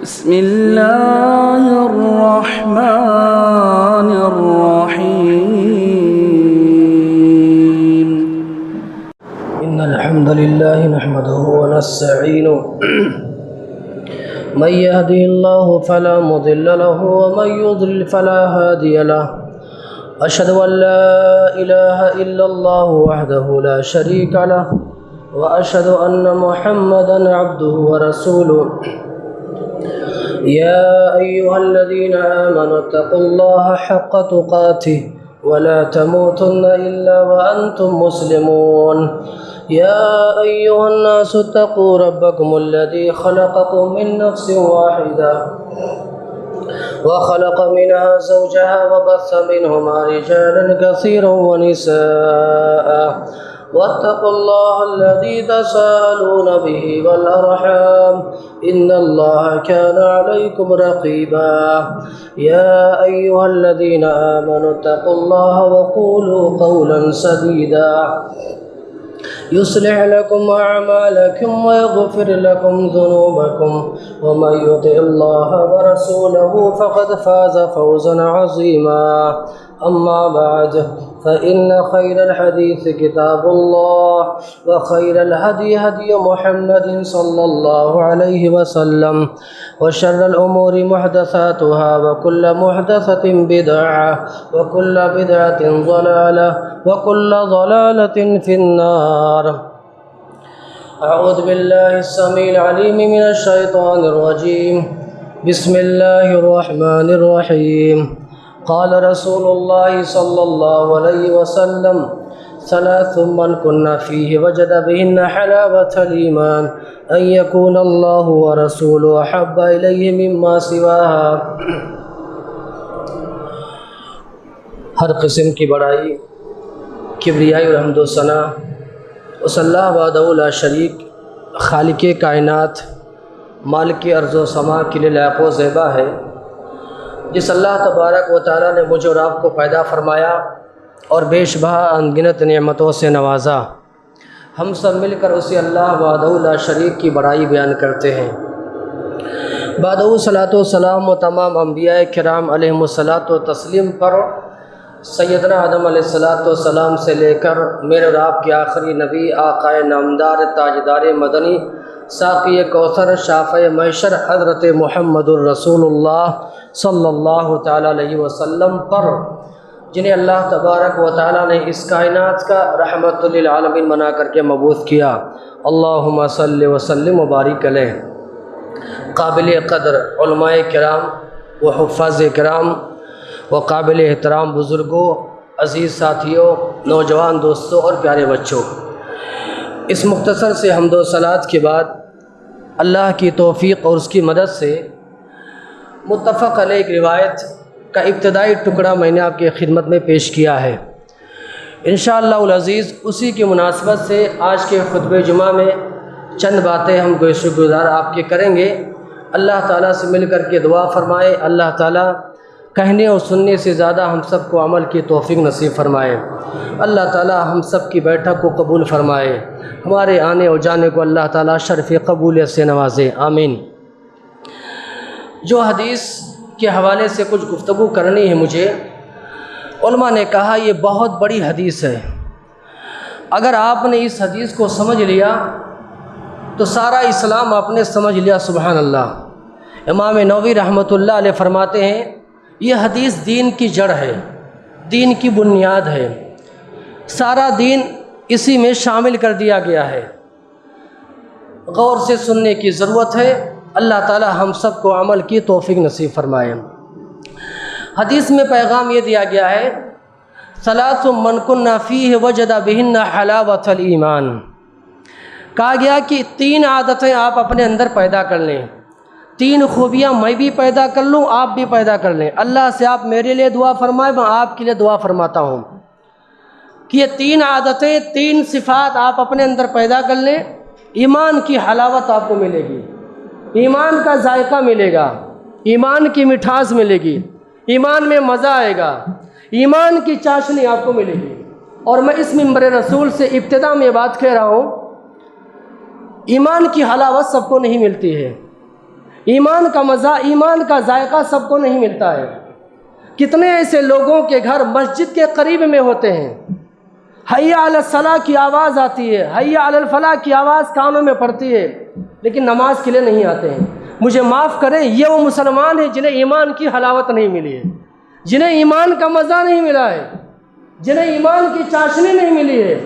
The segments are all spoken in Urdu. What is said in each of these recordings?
بسم الله الرحمن الرحيم إن الحمد لله نحمده ونستعينه من يهده الله فلا مضل له ومن يضلل فلا هادي له أشهد أن لا إله إلا الله وحده لا شريك له وأشهد أن محمدا عبده ورسوله يا أيها الذين آمنوا اتقوا الله حق تقاته ولا تموتن إلا وأنتم مسلمون يا أيها الناس اتقوا ربكم الذي خلقكم من نفس واحدة وخلق منها زوجها وبث منهما رجالا كثيرا ونساء واتقوا الله الذي تساءلون به والأرحام إن الله كان عليكم رقيبا يا أيها الذين آمنوا اتقوا الله وقولوا قولا سديدا يصلح لكم أعمالكم ويغفر لكم ذنوبكم ومن يطع الله ورسوله فقد فاز فوزا عظيما أما بعد فإن خير الحديث كتاب الله وخير الهدي هدي محمد صلى الله عليه وسلم وشر الأمور محدثاتها وكل محدثة بدعة وكل بدعة ضلالة وكل ضلالة في النار. أعوذ بالله السميع العليم من الشيطان الرجيم. بسم الله الرحمن الرحيم. قال رسول الله صلى الله عليه وسلم ثلاث من كن فيه وجد بهن حلاوة الإيمان أن يكون الله ورسوله أحب إليه مما سواها. ہر قسم کی بڑائی، کبریائی اور حمد و ثنا اس اللہ وحدہ لا شریک خالق کائنات مالک ارض و سما کے لیے لائق و زیبا ہے، جس اللہ تبارک و تعالیٰ نے مجھے اور آپ کو پیدا فرمایا اور بیش بہا انگنت نعمتوں سے نوازا. ہم سب مل کر اسی اللہ وحدہ لا شریک کی بڑائی بیان کرتے ہیں. بعد صلاۃ و سلام و تمام انبیاء کرام علیہم الصلاۃ و تسلیم پر سیدنا آدم علیہ الصلاۃ والسلام سے لے کر میرے اور آپ کے آخری نبی آقائے نامدار تاجدار مدنی ساقی کوثر شافع محشر حضرت محمد الرسول اللہ صلی اللہ تعالیٰ علیہ وسلم پر، جنہیں اللہ تبارک و تعالیٰ نے اس کائنات کا رحمت للعالمین بنا کر کے مبعوث کیا. اللہم صلی وسلم وبارک علیہ. قابل قدر علماء کرام و حفاظ کرام و قابل احترام بزرگوں، عزیز ساتھیوں، نوجوان دوستوں اور پیارے بچوں، اس مختصر سے حمد و صلات کے بعد اللہ کی توفیق اور اس کی مدد سے متفق علیہ ایک روایت کا ابتدائی ٹکڑا میں نے آپ کی خدمت میں پیش کیا ہے. انشاءاللہ العزیز اسی کی مناسبت سے آج کے خطبہ جمعہ میں چند باتیں ہم گوشت گزار آپ کے کریں گے. اللہ تعالیٰ سے مل کر کے دعا فرمائے اللہ تعالیٰ کہنے اور سننے سے زیادہ ہم سب کو عمل کی توفیق نصیب فرمائے. اللہ تعالیٰ ہم سب کی بیٹھک کو قبول فرمائے، ہمارے آنے اور جانے کو اللہ تعالیٰ شرف قبولیت سے نوازے، آمین. جو حدیث کے حوالے سے کچھ گفتگو کرنی ہے مجھے، علماء نے کہا یہ بہت بڑی حدیث ہے. اگر آپ نے اس حدیث کو سمجھ لیا تو سارا اسلام آپ نے سمجھ لیا. سبحان اللہ. امام نووی رحمۃ اللہ علیہ فرماتے ہیں یہ حدیث دین کی جڑ ہے، دین کی بنیاد ہے، سارا دین اسی میں شامل کر دیا گیا ہے. غور سے سننے کی ضرورت ہے. اللہ تعالی ہم سب کو عمل کی توفیق نصیب فرمائے. حدیث میں پیغام یہ دیا گیا ہے ثلاث من کن فیہ وجد بہن حلاوۃ الایمان. کہا گیا کہ تین عادتیں آپ اپنے اندر پیدا کر لیں، تین خوبیاں میں بھی پیدا کر لوں، آپ بھی پیدا کر لیں. اللہ سے آپ میرے لیے دعا فرمائیں، میں آپ کے لیے دعا فرماتا ہوں کہ یہ تین عادتیں، تین صفات آپ اپنے اندر پیدا کر لیں. ایمان کی حلاوت آپ کو ملے گی، ایمان کا ذائقہ ملے گا، ایمان کی مٹھاس ملے گی، ایمان میں مزہ آئے گا، ایمان کی چاشنی آپ کو ملے گی. اور میں اس منبر رسول سے ابتدا میں یہ بات کہہ رہا ہوں، ایمان کی حلاوت سب کو نہیں ملتی ہے. ایمان کا مزہ، ایمان کا ذائقہ سب کو نہیں ملتا ہے۔ کتنے ایسے لوگوں کے گھر مسجد کے قریب میں ہوتے ہیں، حی علی الصلاۃ کی آواز آتی ہے، حی علی الفلاح کی آواز کانوں میں پڑتی ہے، لیکن نماز کے لیے نہیں آتے ہیں۔ مجھے معاف کریں، یہ وہ مسلمان ہیں جنہیں ایمان کی حلاوت نہیں ملی ہے، جنہیں ایمان کا مزہ نہیں ملا ہے، جنہیں ایمان کی چاشنی نہیں ملی ہے۔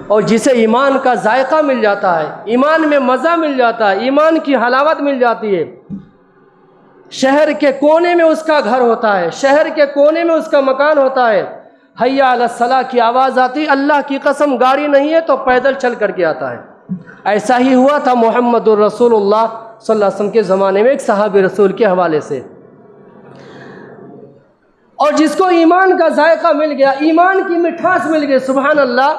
اور جسے ایمان کا ذائقہ مل جاتا ہے، ایمان میں مزہ مل جاتا ہے، ایمان کی حلاوت مل جاتی ہے، شہر کے کونے میں اس کا گھر ہوتا ہے، شہر کے کونے میں اس کا مکان ہوتا ہے، حی علی الصلاۃ کی آواز آتی، اللہ کی قسم گاڑی نہیں ہے تو پیدل چل کر کے آتا ہے۔ ایسا ہی ہوا تھا محمد الرسول اللہ صلی اللہ علیہ وسلم کے زمانے میں ایک صحابی رسول کے حوالے سے۔ اور جس کو ایمان کا ذائقہ مل گیا، ایمان کی مٹھاس مل گئی، سبحان اللہ۔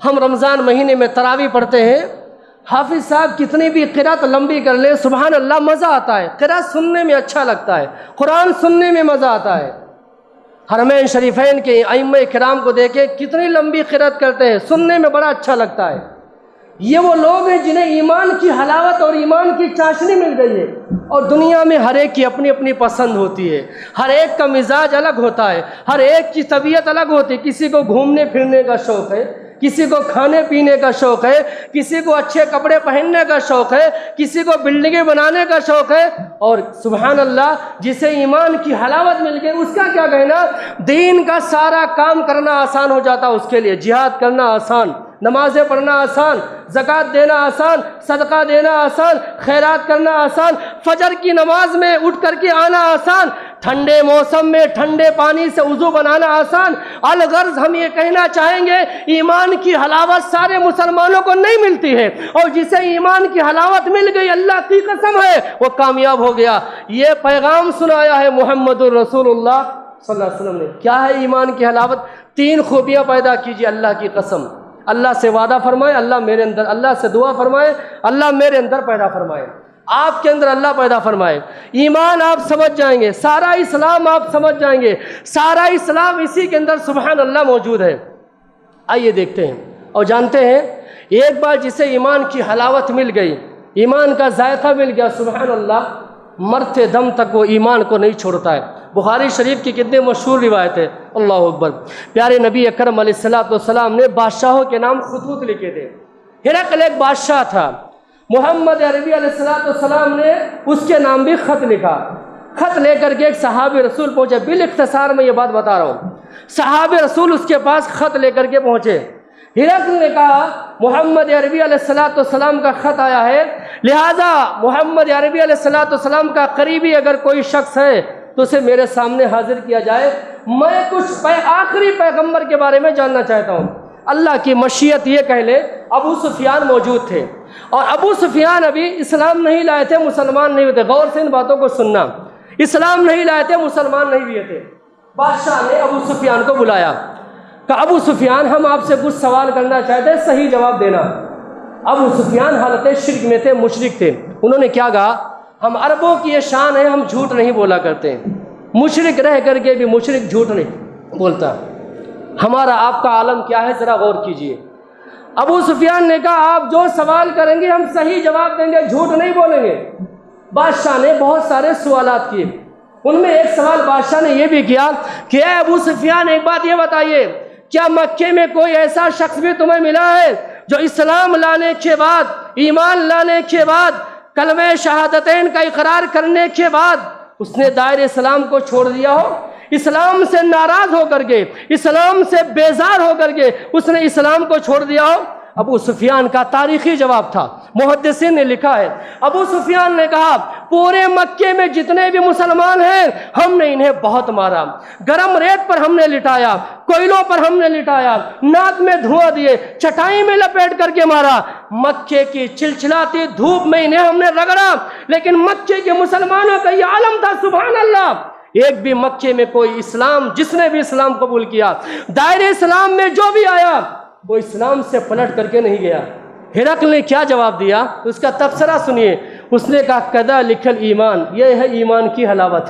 ہم رمضان مہینے میں تراویح پڑھتے ہیں، حافظ صاحب کتنی بھی قرات لمبی کر لیں، سبحان اللہ مزہ آتا ہے، قرات سننے میں اچھا لگتا ہے، قرآن سننے میں مزہ آتا ہے۔ حرمین شریفین کے ائمہ کرام کو دیکھیں کتنی لمبی قرات کرتے ہیں، سننے میں بڑا اچھا لگتا ہے۔ یہ وہ لوگ ہیں جنہیں ایمان کی حلاوت اور ایمان کی چاشنی مل گئی ہے۔ اور دنیا میں ہر ایک کی اپنی اپنی پسند ہوتی ہے، ہر ایک کا مزاج الگ ہوتا ہے، ہر ایک کی طبیعت الگ ہوتی ہے۔ کسی کو گھومنے پھرنے کا شوق ہے، کسی کو کھانے پینے کا شوق ہے، کسی کو اچھے کپڑے پہننے کا شوق ہے، کسی کو بلڈنگیں بنانے کا شوق ہے۔ اور سبحان اللہ جسے ایمان کی حلاوت مل گئی، اس کا کیا کہنا، دین کا سارا کام کرنا آسان ہو جاتا اس کے لیے، جہاد کرنا آسان، نمازیں پڑھنا آسان، زکوٰۃ دینا آسان، صدقہ دینا آسان، خیرات کرنا آسان، فجر کی نماز میں اٹھ کر کے آنا آسان، ٹھنڈے موسم میں ٹھنڈے پانی سے وضو بنانا آسان۔ الغرض ہم یہ کہنا چاہیں گے ایمان کی حلاوت سارے مسلمانوں کو نہیں ملتی ہے، اور جسے ایمان کی حلاوت مل گئی اللہ کی قسم ہے وہ کامیاب ہو گیا۔ یہ پیغام سنایا ہے محمد الرسول اللہ صلی اللہ علیہ وسلم نے۔ کیا ہے ایمان کی حلاوت؟ 3 خوبیاں پیدا کیجیے اللہ کی قسم۔ اللہ سے وعدہ فرمائے، اللہ میرے اندر، اللہ سے دعا فرمائے، اللہ میرے اندر پیدا فرمائے، آپ کے اندر اللہ پیدا فرمائے۔ ایمان آپ سمجھ جائیں گے، سارا اسلام آپ سمجھ جائیں گے، سارا اسلام اسی کے اندر سبحان اللہ موجود ہے۔ آئیے دیکھتے ہیں اور جانتے ہیں، ایک بار جسے ایمان کی حلاوت مل گئی، ایمان کا ذائقہ مل گیا، سبحان اللہ مرتے دم تک وہ ایمان کو نہیں چھوڑتا ہے۔ بخاری شریف کی کتنے مشہور روایت ہے، اللہ اکبر۔ پیارے نبی اکرم علیہ السلام نے بادشاہوں کے نام خطوط لکھے تھے۔ ہرقل ایک بادشاہ تھا، محمد عربی علیہ السلام نے اس کے نام بھی خط لکھا۔ خط لے کر کے ایک صحابی رسول پہنچے، بالاختصار میں یہ بات بتا رہا ہوں، صحابی رسول اس کے پاس خط لے کر کے پہنچے۔ ہرقل نے کہا محمد عربی علیہ السلام کا خط آیا ہے، لہذا محمد عربی علیہ السلام کا قریبی اگر کوئی شخص ہے تو اسے میرے سامنے حاضر کیا جائے، میں کچھ آخری پیغمبر کے بارے میں جاننا چاہتا ہوں۔ اللہ کی مشیت یہ کہہ لے ابو سفیان موجود تھے، اور ابو سفیان ابھی اسلام نہیں لائے تھے، مسلمان نہیں ہوئے تھے۔ غور سے ان باتوں کو سننا، اسلام نہیں لائے تھے، مسلمان نہیں ہوئے تھے۔ بادشاہ نے ابو سفیان کو بلایا، کہا ابو سفیان ہم آپ سے کچھ سوال کرنا چاہتے ہیں، صحیح جواب دینا۔ ابو سفیان حالت شرک میں تھے، مشرک تھے۔ انہوں نے کیا کہا، ہم عربوں کی یہ شان ہے، ہم جھوٹ نہیں بولا کرتے، مشرک رہ کر کے بھی مشرک جھوٹ نہیں بولتا۔ ہمارا آپ کا عالم کیا ہے، ذرا غور کیجئے۔ ابو سفیان نے کہا آپ جو سوال کریں گے ہم صحیح جواب دیں گے، جھوٹ نہیں بولیں گے۔ بادشاہ نے بہت سارے سوالات کیے، ان میں ایک سوال بادشاہ نے یہ بھی کیا کہ اے ابو سفیان ایک بات یہ بتائیے، کیا مکے میں کوئی ایسا شخص بھی تمہیں ملا ہے جو اسلام لانے کے بعد، ایمان لانے کے بعد، کلمہ شہادتین کا اقرار کرنے کے بعد اس نے دائرہ اسلام کو چھوڑ دیا ہو، اسلام سے ناراض ہو کر کے، اسلام سے بیزار ہو کر کے اس نے اسلام کو چھوڑ دیا ہو؟ ابو سفیان کا تاریخی جواب تھا، محدثین نے لکھا ہے، ابو سفیان نے کہا پورے مکے میں جتنے بھی مسلمان ہیں ہم نے انہیں بہت مارا، گرم ریت پر ہم نے لٹایا، کوئلوں پر ہم نے لٹایا، ناک میں دھواں دیے، چٹائی میں لپیٹ کر کے مارا، مکے کی چلچلاتی دھوپ میں انہیں ہم نے رگڑا، لیکن مکے کے مسلمانوں کا یہ عالم تھا، سبحان اللہ، ایک بھی مکے میں کوئی اسلام، جس نے بھی اسلام قبول کیا، دائرہ اسلام میں جو بھی آیا وہ اسلام سے پلٹ کر کے نہیں گیا۔ ہرقل نے کیا جواب دیا، اس کا تبصرہ سنیے۔ اس نے کہا کذا لکھل ایمان، یہ ہے ایمان کی حلاوت،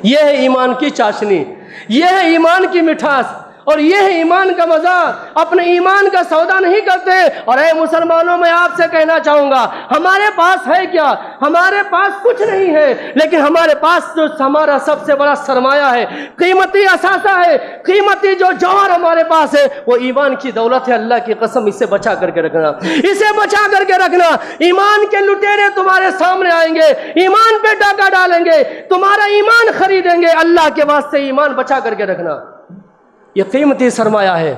یہ ہے ایمان کی چاشنی، یہ ہے ایمان کی مٹھاس۔ اور یہ ہے ایمان کا مذاق. اپنے ایمان کا سودا نہیں کرتے. اور اے مسلمانوں، میں آپ سے کہنا چاہوں گا، ہمارے پاس ہے کیا؟ ہمارے پاس کچھ نہیں ہے، لیکن ہمارے پاس جو ہمارا سب سے بڑا سرمایہ ہے، قیمتی اثاثہ ہے، قیمتی جو جوہر ہمارے پاس ہے، وہ ایمان کی دولت ہے. اللہ کی قسم، اسے بچا کر کے رکھنا، اسے بچا کر کے رکھنا. ایمان کے لٹیرے تمہارے سامنے آئیں گے، ایمان پہ ڈاکہ ڈالیں گے، تمہارا ایمان خریدیں گے. اللہ کے واسطے ایمان بچا کر کے رکھنا، یہ قیمتی سرمایہ ہے.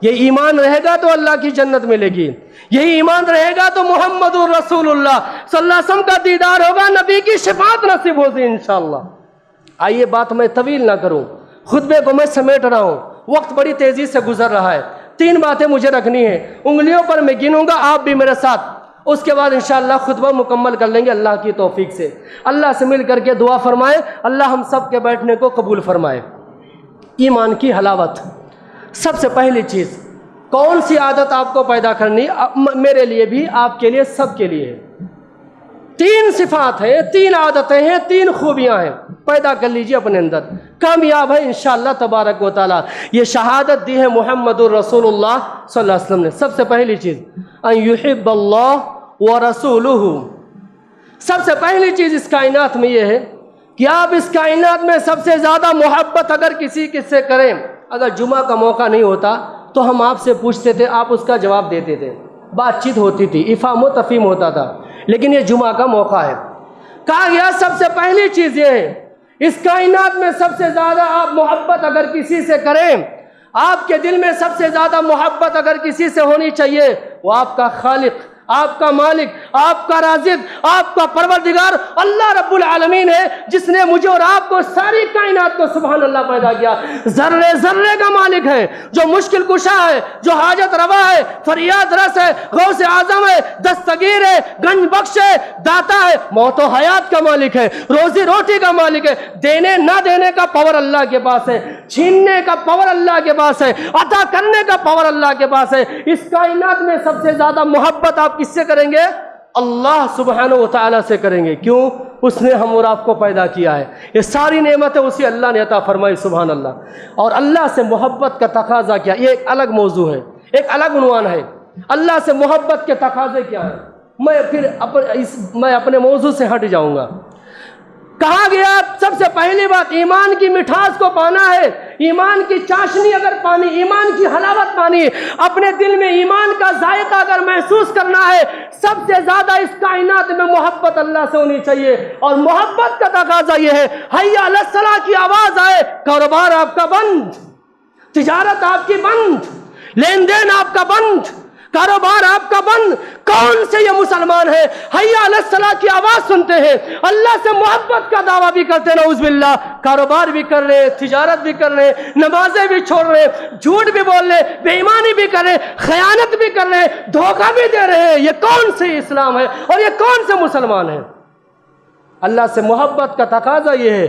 یہ ایمان رہے گا تو اللہ کی جنت ملے گی، یہی ایمان رہے گا تو محمد رسول اللہ صلی اللہ علیہ وسلم کا دیدار ہوگا، نبی کی شفاعت نصیب ہوگی انشاءاللہ. آئیے بات میں طویل نہ کروں، خطبے کو میں سمیٹ رہا ہوں، وقت بڑی تیزی سے گزر رہا ہے. 3 باتیں مجھے رکھنی ہیں، انگلیوں پر میں گنوں گا، آپ بھی میرے ساتھ. اس کے بعد انشاءاللہ خطبہ مکمل کر لیں گے اللہ کی توفیق سے. اللہ سے مل کر کے دعا فرمائے، اللہ ہم سب کے بیٹھنے کو قبول فرمائے. ایمان کی حلاوت. سب سے پہلی چیز، کون سی عادت آپ کو پیدا کرنی؟ میرے لیے بھی، آپ کے لیے، سب کے لیے. 3 صفات ہیں، 3 عادتیں ہیں، 3 خوبیاں ہیں، پیدا کر لیجیے اپنے اندر، کامیاب ہے انشاءاللہ تبارک و تعالی. یہ شہادت دی ہے محمد الرسول اللہ صلی اللہ علیہ وسلم نے. سب سے پہلی چیز، ان یحب اللہ ورسولہ. سب سے پہلی چیز اس کائنات میں یہ ہے کہ آپ اس کائنات میں سب سے زیادہ محبت اگر کسی سے کریں. اگر جمعہ کا موقع نہیں ہوتا تو ہم آپ سے پوچھتے تھے، آپ اس کا جواب دیتے تھے، بات چیت ہوتی تھی، افہام و تفہیم ہوتا تھا. لیکن یہ جمعہ کا موقع ہے. کہا گیا سب سے پہلی چیز یہ ہے، اس کائنات میں سب سے زیادہ آپ محبت اگر کسی سے کریں، آپ کے دل میں سب سے زیادہ محبت اگر کسی سے ہونی چاہیے، وہ آپ کا خالق، آپ کا مالک، آپ کا رازق، آپ کا پروردگار اللہ رب العالمین ہے، جس نے مجھے اور آپ کو، ساری کائنات کو سبحان اللہ پیدا کیا. ذرے ذرے کا مالک ہے، جو مشکل کشا ہے، جو حاجت روا ہے، فریاد رس ہے، غوث اعظم ہے، دستگیر ہے، گنج بخش ہے، داتا ہے، موت و حیات کا مالک ہے، روزی روٹی کا مالک ہے. دینے نہ دینے کا پاور اللہ کے پاس ہے، چھیننے کا پاور اللہ کے پاس ہے، عطا کرنے کا پاور اللہ کے پاس ہے. اس کائنات میں سب سے زیادہ محبت آپ کس سے کریں گے؟ اللہ سبحانہ و تعالیٰ سے کریں گے. کیوں؟ اس نے ہم اور آپ کو پیدا کیا ہے، یہ ساری نعمتیں اسی اللہ نے عطا فرمائی سبحان اللہ. اور اللہ سے محبت کا تقاضا کیا، یہ ایک الگ موضوع ہے، ایک الگ عنوان ہے. اللہ سے محبت کے تقاضے کیا ہیں؟ میں اپنے موضوع سے ہٹ جاؤں گا. کہا گیا سب سے پہلی بات، ایمان کی مٹھاس کو پانا ہے، ایمان کی چاشنی اگر پانی، ایمان کی حلاوت پانی، اپنے دل میں ایمان کا ذائقہ اگر محسوس کرنا ہے، سب سے زیادہ اس کائنات میں محبت اللہ سے ہونی چاہیے. اور محبت کا تقاضا یہ ہے، حی علی الصلاۃ کی آواز آئے، کاروبار آپ کا بند، تجارت آپ کی بند، لین دین آپ کا بند، کاروبار آپ کا بند. کون سے یہ مسلمان ہیں حی علی الصلاۃ کی آواز سنتے ہیں، اللہ سے محبت کا دعویٰ بھی کرتے ہیں، نعوذ باللہ، کاروبار بھی کر رہے، تجارت بھی کر رہے، نمازیں بھی چھوڑ رہے، جھوٹ بھی بول رہے، بے ایمانی بھی کر رہے، خیانت بھی کر رہے، دھوکہ بھی دے رہے ہیں. یہ کون سے اسلام ہے اور یہ کون سے مسلمان ہیں؟ اللہ سے محبت کا تقاضا یہ ہے،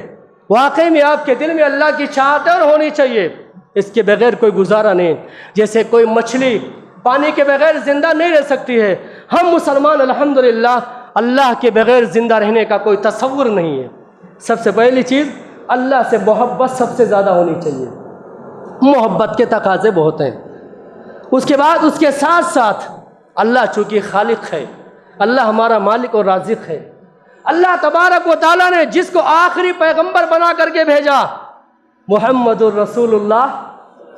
واقعی میں آپ کے دل میں اللہ کی چاہت اور ہونی چاہیے، اس کے بغیر کوئی گزارا نہیں. جیسے کوئی مچھلی پانی کے بغیر زندہ نہیں رہ سکتی ہے، ہم مسلمان الحمدللہ اللہ کے بغیر زندہ رہنے کا کوئی تصور نہیں ہے. سب سے پہلی چیز، اللہ سے محبت سب سے زیادہ ہونی چاہیے. محبت کے تقاضے بہت ہیں. اس کے بعد اس کے ساتھ ساتھ اللہ چونکہ خالق ہے، اللہ ہمارا مالک اور رازق ہے، اللہ تبارک و تعالیٰ نے جس کو آخری پیغمبر بنا کر کے بھیجا، محمد الرسول اللہ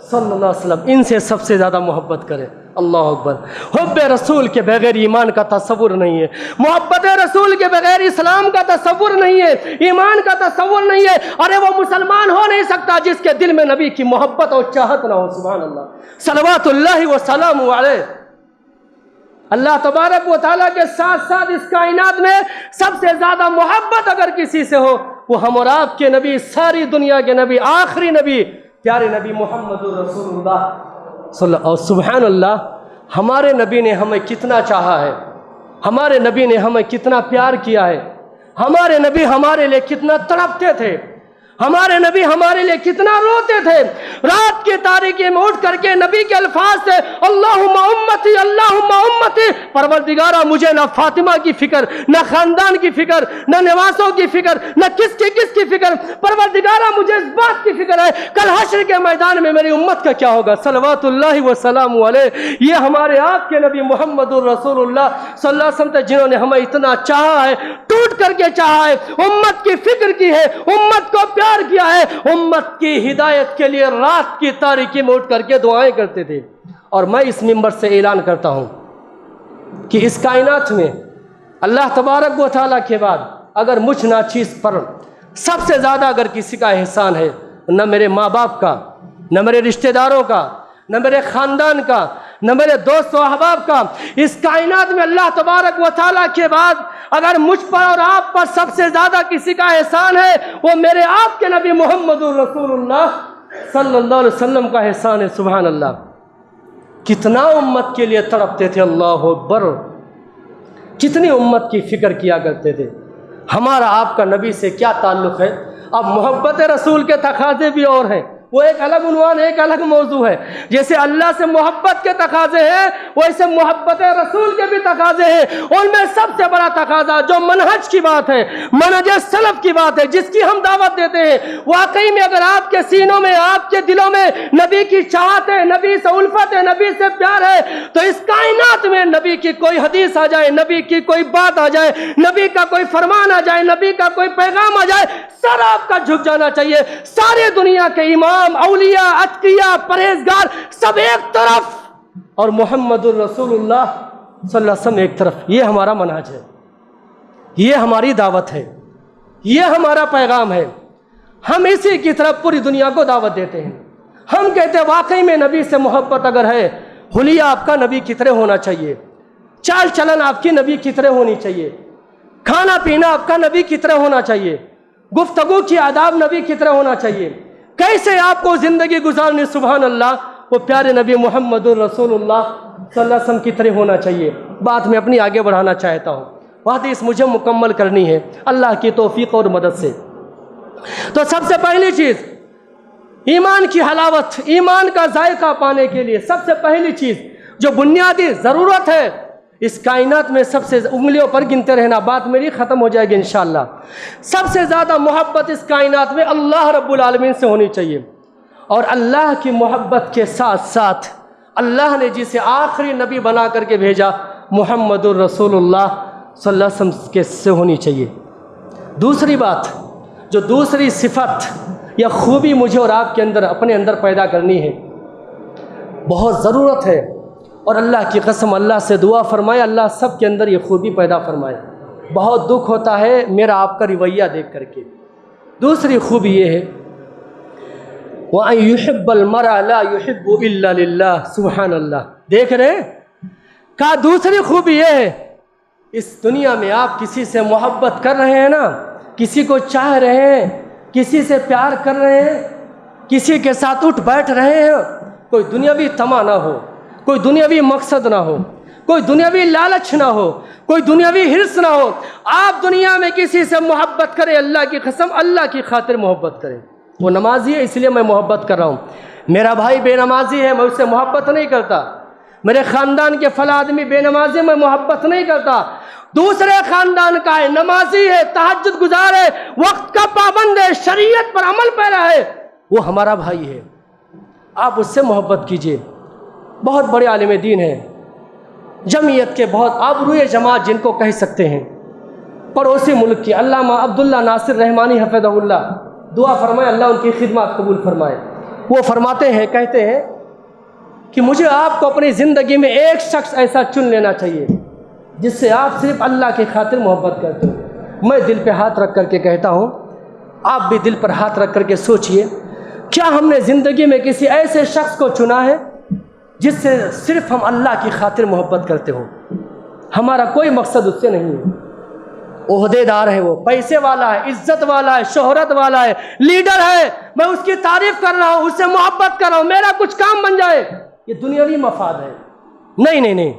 صلی اللہ علیہ وسلم، ان سے سب سے زیادہ محبت کریں. اللہ اکبر. حب رسول کے بغیر ایمان کا تصور نہیں ہے، محبت رسول کے بغیر اسلام کا تصور نہیں ہے، ایمان کا تصور نہیں ہے. ارے وہ مسلمان ہو نہیں سکتا جس کے دل میں نبی کی محبت اور چاہت نہ ہو. سبحان اللہ، صلوات اللہ وسلام علیہ. اللہ تبارک و تعالیٰ کے ساتھ ساتھ اس کائنات میں سب سے زیادہ محبت اگر کسی سے ہو، وہ ہم اور آپ کے نبی، ساری دنیا کے نبی، آخری نبی، پیارے نبی محمد رسول اللہ صلی اللہ. اور سبحان اللہ، ہمارے نبی نے ہمیں کتنا چاہا ہے، ہمارے نبی نے ہمیں کتنا پیار کیا ہے، ہمارے نبی ہمارے لیے کتنا تڑپتے تھے، ہمارے نبی ہمارے لیے کتنا روتے تھے. رات کی تاریکی میں اٹھ کر کے نبی کے الفاظ تھے اللہم امتی اللہم امتی. پروردگارہ مجھے نہ فاطمہ کی فکر، نہ خاندان کی فکر، نہ نواسوں کی فکر، نہ کس کی فکر. پروردگارہ مجھے اس بات کی فکر ہے کل حشر کے میدان میں میری امت کا کیا ہوگا. صلوات اللہ وسلام علیہ. یہ ہمارے آپ کے نبی محمد الرسول اللہ صلی اللہ علیہ وسلم جنہوں نے ہمیں اتنا چاہا ہے، ٹوٹ کر کے چاہا ہے، امت کی فکر کی ہے، امت کو پیار کیا ہے، امت کی ہدایت کے لیے رات کی تاریکی میں اٹھ کر کے دعائیں کرتے تھے. اور میں اس منبر سے اعلان کرتا ہوں کہ اس کائنات میں اللہ تبارک و تعالیٰ کے بعد اگر مجھ ناچیز پر سب سے زیادہ اگر کسی کا احسان ہے، نہ میرے ماں باپ کا، نہ میرے رشتہ داروں کا، نہ میرے خاندان کا، نہ میرے دوست و احباب کا، اس کائنات میں اللہ تبارک و تعالیٰ کے بعد اگر مجھ پر اور آپ پر سب سے زیادہ کسی کا احسان ہے وہ میرے آپ کے نبی محمد الرسول اللہ صلی اللہ علیہ وسلم کا احسان ہے. سبحان اللہ. کتنا امت کے لیے تڑپتے تھے. اللہ اکبر. کتنی امت کی فکر کیا کرتے تھے. ہمارا آپ کا نبی سے کیا تعلق ہے؟ اب محبت رسول کے تقاضے بھی اور ہیں، وہ ایک الگ عنوان ہے، ایک الگ موضوع ہے. جیسے اللہ سے محبت کے تقاضے ہیں ویسے محبت رسول کے بھی تقاضے ہیں. ان میں سب سے بڑا تقاضا جو منہج کی بات ہے، منہج سلف کی بات ہے، جس کی ہم دعوت دیتے ہیں، واقعی میں اگر آپ کے سینوں میں، آپ کے دلوں میں نبی کی چاہت ہے، نبی سے الفت ہے، نبی سے پیار ہے، تو اس کائنات میں نبی کی کوئی حدیث آ جائے، نبی کی کوئی بات آ جائے، نبی کا کوئی فرمان آ جائے، نبی کا کوئی پیغام آ جائے، سر آپ کا جھک جانا چاہیے. سارے دنیا کے امام، اولیاء، اتقیاء، پرہیزگار سب ایک طرف اور محمد الرسول اللہ صلی اللہ علیہ وسلم ایک طرف. یہ ہمارا منہج ہے، یہ ہماری دعوت ہے، یہ ہمارا پیغام ہے. ہم اسی کی طرف پوری دنیا کو دعوت دیتے ہیں. ہم کہتے ہیں واقعی میں نبی سے محبت اگر ہے، حلیہ آپ کا نبی کی طرح ہونا چاہیے، چال چلن آپ کی نبی کی طرح ہونی چاہیے، کھانا پینا آپ کا نبی کی طرح ہونا چاہیے، گفتگو کی آداب نبی کی طرح ہونا چاہیے. کیسے آپ کو زندگی گزارنی، سبحان اللہ، وہ پیارے نبی محمد الرسول اللہ صلی اللہ علیہ وسلم کی طرح ہونا چاہیے. بات میں اپنی آگے بڑھانا چاہتا ہوں، حدیث مجھے مکمل کرنی ہے اللہ کی توفیق اور مدد سے. تو سب سے پہلی چیز ایمان کی حلاوت، ایمان کا ذائقہ پانے کے لیے سب سے پہلی چیز جو بنیادی ضرورت ہے اس کائنات میں، سب سے انگلیوں پر گنتے رہنا، بات میری ختم ہو جائے گی انشاءاللہ. سب سے زیادہ محبت اس کائنات میں اللہ رب العالمین سے ہونی چاہیے. اور اللہ کی محبت کے ساتھ ساتھ اللہ نے جسے آخری نبی بنا کر کے بھیجا محمد الرسول اللہ صلی اللہ علیہ وسلم کے سے ہونی چاہیے. دوسری بات جو دوسری صفت یا خوبی مجھے اور آپ کے اندر اپنے اندر پیدا کرنی ہے، بہت ضرورت ہے، اور اللہ کی قسم اللہ سے دعا فرمائے اللہ سب کے اندر یہ خوبی پیدا فرمائے. بہت دکھ ہوتا ہے میرا آپ کا رویہ دیکھ کر کے. دوسری خوبی یہ ہے وَأَن يُحِبَّ الْمَرْءَ لَا يُحِبُّ إِلَّا لِلَّهِ. سبحان اللہ. دیکھ رہے ہیں کہا دوسری خوبی یہ ہے اس دنیا میں آپ کسی سے محبت کر رہے ہیں نا، کسی کو چاہ رہے ہیں، کسی سے پیار کر رہے ہیں، کسی کے ساتھ اٹھ بیٹھ رہے ہیں، کوئی دنیاوی طمع نہ ہو، کوئی دنیاوی مقصد نہ ہو، کوئی دنیاوی لالچ نہ ہو، کوئی دنیاوی حرص نہ ہو. آپ دنیا میں کسی سے محبت کریں، اللہ کی قسم اللہ کی خاطر محبت کریں. وہ نمازی ہے اس لیے میں محبت کر رہا ہوں، میرا بھائی بے نمازی ہے میں اس سے محبت نہیں کرتا، میرے خاندان کے فلاں آدمی بے نمازی میں محبت نہیں کرتا. دوسرے خاندان کا ہے، نمازی ہے، تہجد گزار ہے، وقت کا پابند ہے، شریعت پر عمل پیرا ہے، وہ ہمارا بھائی ہے، آپ اس سے محبت کیجئے. بہت بڑے عالم دین ہیں، جمعیت کے بہت آبروئے جماعت جن کو کہہ سکتے ہیں، پڑوسی ملک کی علامہ عبداللہ ناصر رحمانی حفظہ اللہ، دعا فرمائے اللہ ان کی خدمات قبول فرمائے. وہ فرماتے ہیں، کہتے ہیں کہ مجھے آپ کو اپنی زندگی میں ایک شخص ایسا چن لینا چاہیے جس سے آپ صرف اللہ کی خاطر محبت کرتے ہو. میں دل پہ ہاتھ رکھ کر کے کہتا ہوں، آپ بھی دل پر ہاتھ رکھ کر کے سوچئے، کیا ہم نے زندگی میں کسی ایسے شخص کو چنا ہے جس سے صرف ہم اللہ کی خاطر محبت کرتے ہو؟ ہمارا کوئی مقصد اس سے نہیں ہے. عہدے دار ہے، وہ پیسے والا ہے، عزت والا ہے، شہرت والا ہے، لیڈر ہے، میں اس کی تعریف کر رہا ہوں، اس سے محبت کر رہا ہوں، میرا کچھ کام بن جائے، یہ دنیاوی مفاد ہے. نہیں نہیں نہیں،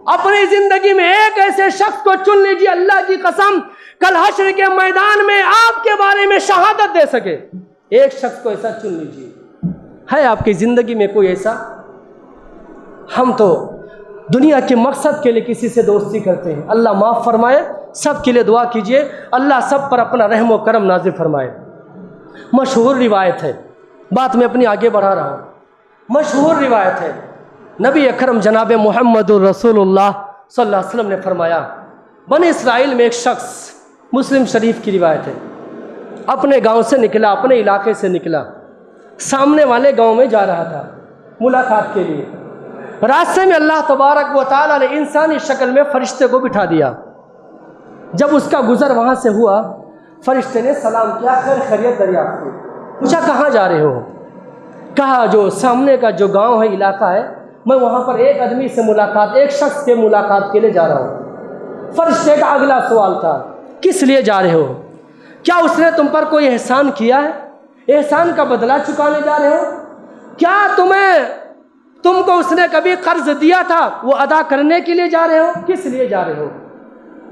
اپنی زندگی میں ایک ایسے شخص کو چن لیجیے اللہ کی قسم کل حشر کے میدان میں آپ کے بارے میں شہادت دے سکے، ایک شخص کو ایسا چن لیجیے۔ ہے آپ کی زندگی میں کوئی ایسا؟ ہم تو دنیا کے مقصد کے لیے کسی سے دوستی کرتے ہیں، اللہ معاف فرمائے، سب کے لیے دعا کیجئے اللہ سب پر اپنا رحم و کرم نازل فرمائے۔ مشہور روایت ہے، بات میں اپنی آگے بڑھا رہا ہوں، مشہور روایت ہے، نبی اکرم جناب محمد الرسول اللہ صلی اللہ علیہ وسلم نے فرمایا، بنی اسرائیل میں ایک شخص، مسلم شریف کی روایت ہے، اپنے گاؤں سے نکلا، اپنے علاقے سے نکلا، سامنے والے گاؤں میں جا رہا تھا ملاقات کے لیے۔ راستے میں اللہ تبارک و تعالیٰ نے انسانی شکل میں فرشتے کو بٹھا دیا۔ جب اس کا گزر وہاں سے ہوا، فرشتے نے سلام کیا، خیر خیریت دریافت کی، پوچھا کہاں جا رہے ہو؟ کہا جو سامنے کا جو گاؤں ہے، علاقہ ہے، میں وہاں پر ایک آدمی سے ملاقات، ایک شخص کے ملاقات کے لیے جا رہا ہوں۔ فرشتے کا اگلا سوال تھا، کس لیے جا رہے ہو؟ کیا اس نے تم پر کوئی احسان کیا ہے؟ احسان کا بدلہ چکانے جا رہے ہو؟ کیا تم کو اس نے کبھی قرض دیا تھا، وہ ادا کرنے کے لیے جا رہے ہو؟ کس لیے جا رہے ہو؟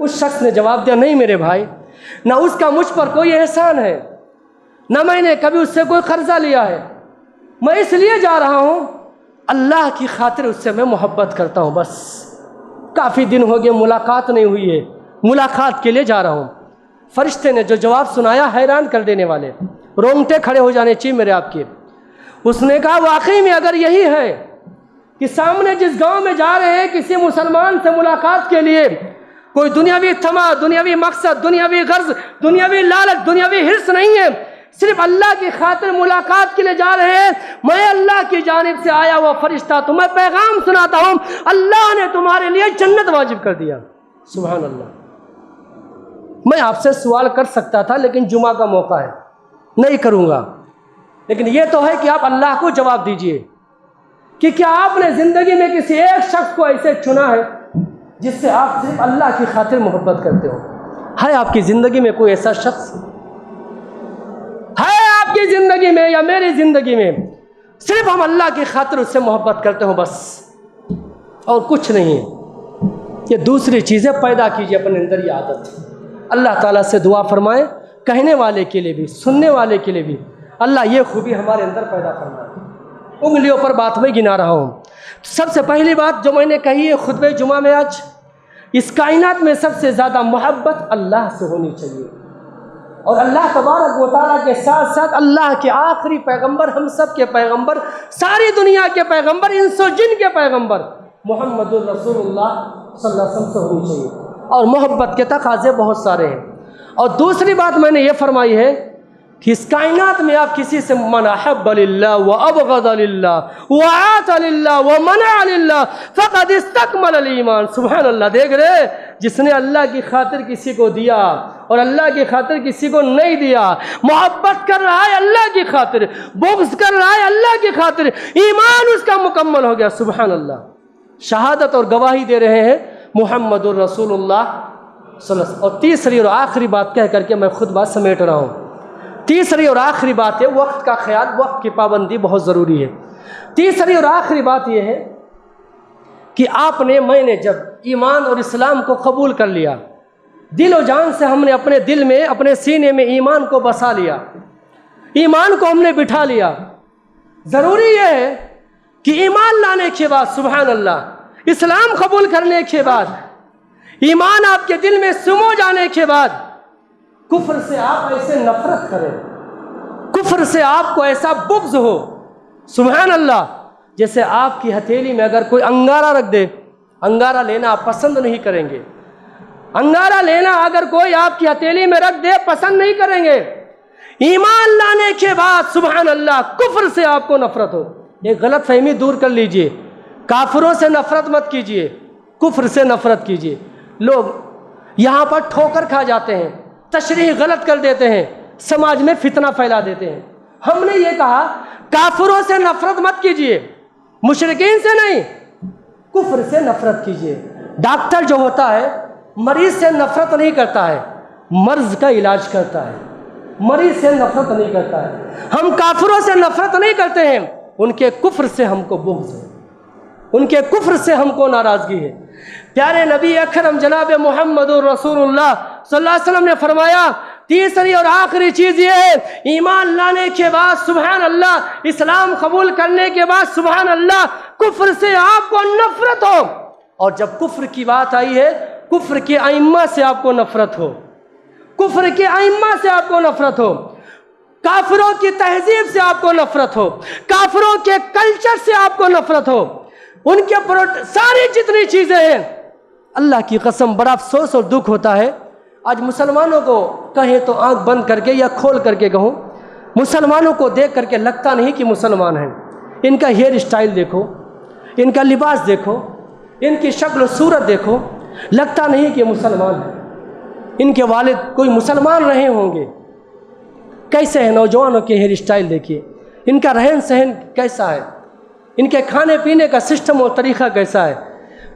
اس شخص نے جواب دیا، نہیں میرے بھائی، نہ اس کا مجھ پر کوئی احسان ہے، نہ میں نے کبھی اس سے کوئی قرضہ لیا ہے، میں اس لیے جا رہا ہوں اللہ کی خاطر اس سے میں محبت کرتا ہوں، بس کافی دن ہو گئے ملاقات نہیں ہوئی ہے، ملاقات کے لیے جا رہا ہوں۔ فرشتے نے جو جواب سنایا حیران کر دینے والے، رونگٹے کھڑے ہو جانے چاہیے میرے آپ کے۔ اس نے کہا واقعی میں اگر یہی ہے کہ سامنے جس گاؤں میں جا رہے ہیں کسی مسلمان سے ملاقات کے لیے، کوئی دنیاوی طمع، دنیاوی مقصد، دنیاوی غرض، دنیاوی لالچ، دنیاوی حرص نہیں ہے، صرف اللہ کی خاطر ملاقات کے لیے جا رہے ہیں، میں اللہ کی جانب سے آیا ہوا فرشتہ تمہیں پیغام سناتا ہوں، اللہ نے تمہارے لیے جنت واجب کر دیا۔ سبحان اللہ۔ میں آپ سے سوال کر سکتا تھا لیکن جمعہ کا موقع ہے، نہیں کروں گا، لیکن یہ تو ہے کہ آپ اللہ کو جواب دیجئے کہ کیا آپ نے زندگی میں کسی ایک شخص کو ایسے چنا ہے جس سے آپ صرف اللہ کی خاطر محبت کرتے ہو؟ ہے آپ کی زندگی میں کوئی ایسا شخص؟ ہے آپ کی زندگی میں یا میری زندگی میں صرف ہم اللہ کی خاطر اس سے محبت کرتے ہوں بس، اور کچھ نہیں ہے؟ یہ دوسری چیزیں پیدا کیجیے اپنے اندر، یہ عادت اللہ تعالیٰ سے دعا فرمائیں، کہنے والے کے لیے بھی سننے والے کے لیے بھی اللہ یہ خوبی ہمارے اندر پیدا فرمائے۔ انگلیوں پر بات میں گنا رہا ہوں۔ سب سے پہلی بات جو میں نے کہی ہے خطبہ جمعہ میں آج، اس کائنات میں سب سے زیادہ محبت اللہ سے ہونی چاہیے، اور اللہ تبارک و تعالیٰ کے ساتھ ساتھ اللہ کے آخری پیغمبر، ہم سب کے پیغمبر، ساری دنیا کے پیغمبر، انس و جن کے پیغمبر محمد الرسول اللہ صلی اللہ علیہ وسلم سے ہونی چاہیے، اور محبت کے تقاضے بہت سارے ہیں۔ اور دوسری بات میں نے یہ فرمائی ہے کہ اس کائنات میں آپ کسی سے من احب للہ وابغض للہ وعاط للہ ومنع للہ فقد استکمل الایمان۔ سبحان اللہ۔ دیکھ رہے، جس نے اللہ کی خاطر کسی کو دیا اور اللہ کی خاطر کسی کو نہیں دیا، محبت کر رہا ہے اللہ کی خاطر، بغض کر رہا ہے اللہ کی خاطر، ایمان اس کا مکمل ہو گیا۔ سبحان اللہ۔ شہادت اور گواہی دے رہے ہیں محمد الرسول اللہ صلی اللہ علیہ وسلم۔ اور تیسری اور آخری بات کہہ کر کے میں خطبہ سمیٹ رہا ہوں، تیسری اور آخری بات ہے وقت کا خیال، وقت کی پابندی بہت ضروری ہے۔ تیسری اور آخری بات یہ ہے کہ آپ نے، میں نے جب ایمان اور اسلام کو قبول کر لیا، دل و جان سے ہم نے اپنے دل میں، اپنے سینے میں ایمان کو بسا لیا، ایمان کو ہم نے بٹھا لیا، ضروری یہ ہے کہ ایمان لانے کے بعد، سبحان اللہ، اسلام قبول کرنے کے بعد، ایمان آپ کے دل میں سمو جانے کے بعد، کفر سے آپ ایسے نفرت کریں، کفر سے آپ کو ایسا بغض ہو، سبحان اللہ، جیسے آپ کی ہتھیلی میں اگر کوئی انگارہ رکھ دے، انگارہ لینا آپ پسند نہیں کریں گے، انگارہ لینا اگر کوئی آپ کی ہتھیلی میں رکھ دے پسند نہیں کریں گے۔ ایمان لانے کے بعد سبحان اللہ کفر سے آپ کو نفرت ہو، ایک غلط فہمی دور کر لیجئے، کافروں سے نفرت مت کیجئے، کفر سے نفرت کیجئے۔ لوگ یہاں پر ٹھوکر کھا جاتے ہیں، تشریح غلط کر دیتے ہیں، سماج میں فتنہ پھیلا دیتے ہیں۔ ہم نے یہ کہا کافروں سے نفرت مت کیجئے، مشرکین سے نہیں، کفر سے نفرت کیجئے۔ ڈاکٹر جو ہوتا ہے مریض سے نفرت نہیں کرتا ہے، مرض کا علاج کرتا ہے، مریض سے نفرت نہیں کرتا ہے۔ ہم کافروں سے نفرت نہیں کرتے ہیں، ان کے کفر سے ہم کو بغض ہے، ان کے کفر سے ہم کو ناراضگی ہے۔ پیارے نبی اکرم جناب محمد رسول اللہ صلی اللہ علیہ وسلم نے فرمایا تیسری اور آخری چیز یہ ہے، ایمان لانے کے بعد سبحان اللہ، اسلام قبول کرنے کے بعد سبحان اللہ، کفر سے آپ کو نفرت ہو۔ اور جب کفر کی بات آئی ہے، کفر کے ائمہ سے آپ کو نفرت ہو، کفر کے ائمہ سے آپ کو نفرت ہو، کافروں کی تہذیب سے آپ کو نفرت ہو، کافروں کے کلچر سے آپ کو نفرت ہو، ان کے ساری جتنی چیزیں ہیں۔ اللہ کی قسم بڑا افسوس اور دکھ ہوتا ہے، آج مسلمانوں کو کہیں تو آنکھ بند کر کے یا کھول کر کے کہوں، مسلمانوں کو دیکھ کر کے لگتا نہیں کہ مسلمان ہیں۔ ان کا ہیئر اسٹائل دیکھو، ان کا لباس دیکھو، ان کی شکل و صورت دیکھو، لگتا نہیں کہ مسلمان ہیں۔ ان کے والد کوئی مسلمان رہے ہوں گے۔ کیسے ہیں نوجوانوں کے ہیئر اسٹائل دیکھیے، ان کا رہن سہن کیسا ہے، ان کے کھانے پینے کا سسٹم اور طریقہ کیسا ہے۔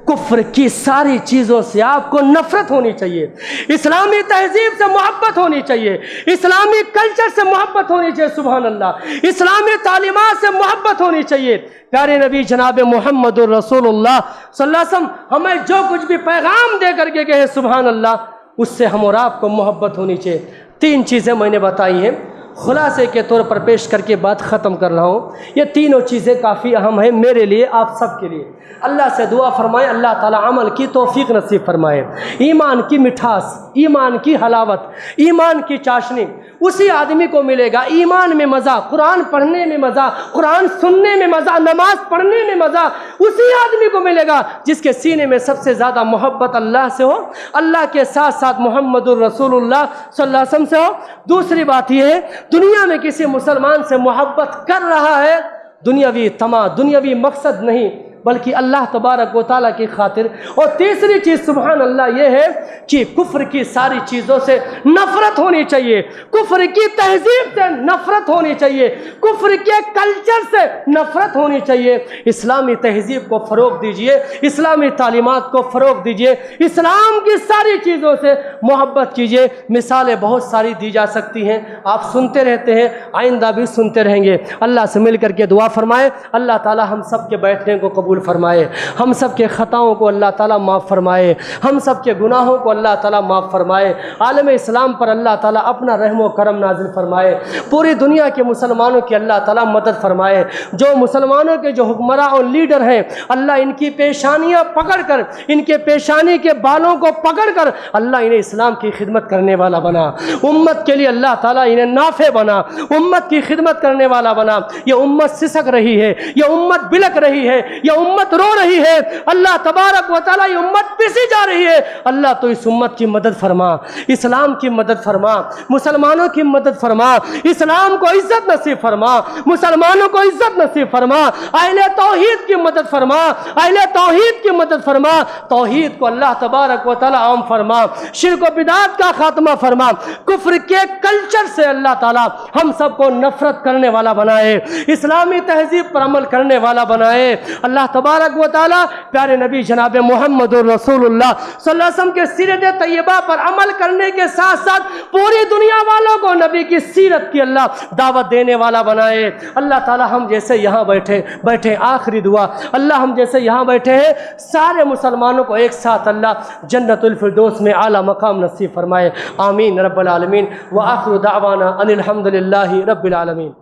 کفر کی ساری چیزوں سے آپ کو نفرت ہونی چاہیے، اسلامی تہذیب سے محبت ہونی چاہیے، اسلامی کلچر سے محبت ہونی چاہیے، سبحان اللہ، اسلامی تعلیمات سے محبت ہونی چاہیے۔ پیارے نبی جناب محمد الرسول اللہ صلی اللہ علیہ وسلم ہمیں جو کچھ بھی پیغام دے کر کے کہے سبحان اللہ، اس سے ہم اور آپ کو محبت ہونی چاہیے۔ تین چیزیں میں نے بتائی ہیں، خلاصے کے طور پر پیش کر کے بات ختم کر رہا ہوں۔ یہ تینوں چیزیں کافی اہم ہیں میرے لیے، آپ سب کے لیے۔ اللہ سے دعا فرمائے اللہ تعالی عمل کی توفیق نصیب فرمائے۔ ایمان کی مٹھاس، ایمان کی حلاوت، ایمان کی چاشنی اسی آدمی کو ملے گا۔ ایمان میں مزہ، قرآن پڑھنے میں مزہ، قرآن سننے میں مزہ، نماز پڑھنے میں مزہ اسی آدمی کو ملے گا جس کے سینے میں سب سے زیادہ محبت اللہ سے ہو، اللہ کے ساتھ ساتھ محمد الرسول اللہ صلی اللہ علیہ وسلم سے ہو۔ دوسری بات یہ ہے، دنیا میں کسی مسلمان سے محبت کر رہا ہے، دنیاوی طمع، دنیاوی مقصد نہیں بلکہ اللہ تبارک و تعالیٰ کی خاطر۔ اور تیسری چیز سبحان اللہ یہ ہے کہ کفر کی ساری چیزوں سے نفرت ہونی چاہیے، کفر کی تہذیب سے نفرت ہونی چاہیے، کفر کے کلچر سے نفرت ہونی چاہیے۔ اسلامی تہذیب کو فروغ دیجئے، اسلامی تعلیمات کو فروغ دیجئے، اسلام کی ساری چیزوں سے محبت کیجئے۔ مثالیں بہت ساری دی جا سکتی ہیں، آپ سنتے رہتے ہیں، آئندہ بھی سنتے رہیں گے۔ اللہ سے مل کر کے دعا فرمائے اللہ تعالی ہم سب کے بیٹھنے کو قبول فرمائے، ہم سب کے خطاؤں کو اللہ تعالیٰ معاف فرمائے، ہم سب کے گناہوں کو اللہ تعالیٰ معاف فرمائے، عالم اسلام پر اللہ تعالیٰ اپنا رحم و کرم نازل فرمائے، پوری دنیا کے مسلمانوں کی اللہ تعالیٰ مدد فرمائے۔ جو مسلمانوں کے جو حکمراں اور لیڈر ہیں اللہ ان کی پیشانیاں پکڑ کر، ان کے پیشانی کے بالوں کو پکڑ کر اللہ انہیں اسلام کی خدمت کرنے والا بنا، امت کے لیے اللہ تعالیٰ انہیں نافع بنا، امت کی خدمت کرنے والا بنا۔ یہ امت سسک رہی ہے، یہ امت بلک رہی ہے، یہ امت رو رہی ہے، اللہ تبارک و تعالیٰ یہ امت پیسی جا رہی ہے، اللہ تو اس امت کی مدد فرما، اسلام کی مدد فرما، مسلمانوں کی مدد فرما، اسلام کو عزت نصیب فرما، مسلمانوں کو عزت نصیب فرما، اہل توحید کی مدد فرما، اہل توحید کی مدد فرما، توحید کو اللہ تبارک و تعالیٰ عام فرما، شرک و بدعت کا خاتمہ فرما، کفر کے کلچر سے اللہ تعالیٰ ہم سب کو نفرت کرنے والا بنائے، اسلامی تہذیب پر عمل کرنے والا بنائے۔ اللہ تبارک و تعالیٰ پیارے نبی جناب محمد رسول اللہ صلی اللہ علیہ وسلم کے سیرت طیبہ پر عمل کرنے کے ساتھ ساتھ پوری دنیا والوں کو نبی کی سیرت کی اللہ دعوت دینے والا بنائے۔ اللہ تعالیٰ ہم جیسے یہاں بیٹھے آخری دعا، اللہ ہم جیسے یہاں بیٹھے ہیں سارے مسلمانوں کو ایک ساتھ اللہ جنت الفردوس میں اعلیٰ مقام نصیب فرمائے، آمین رب العالمین۔ وآخر دعوانا ان الحمد للہ رب العالمین۔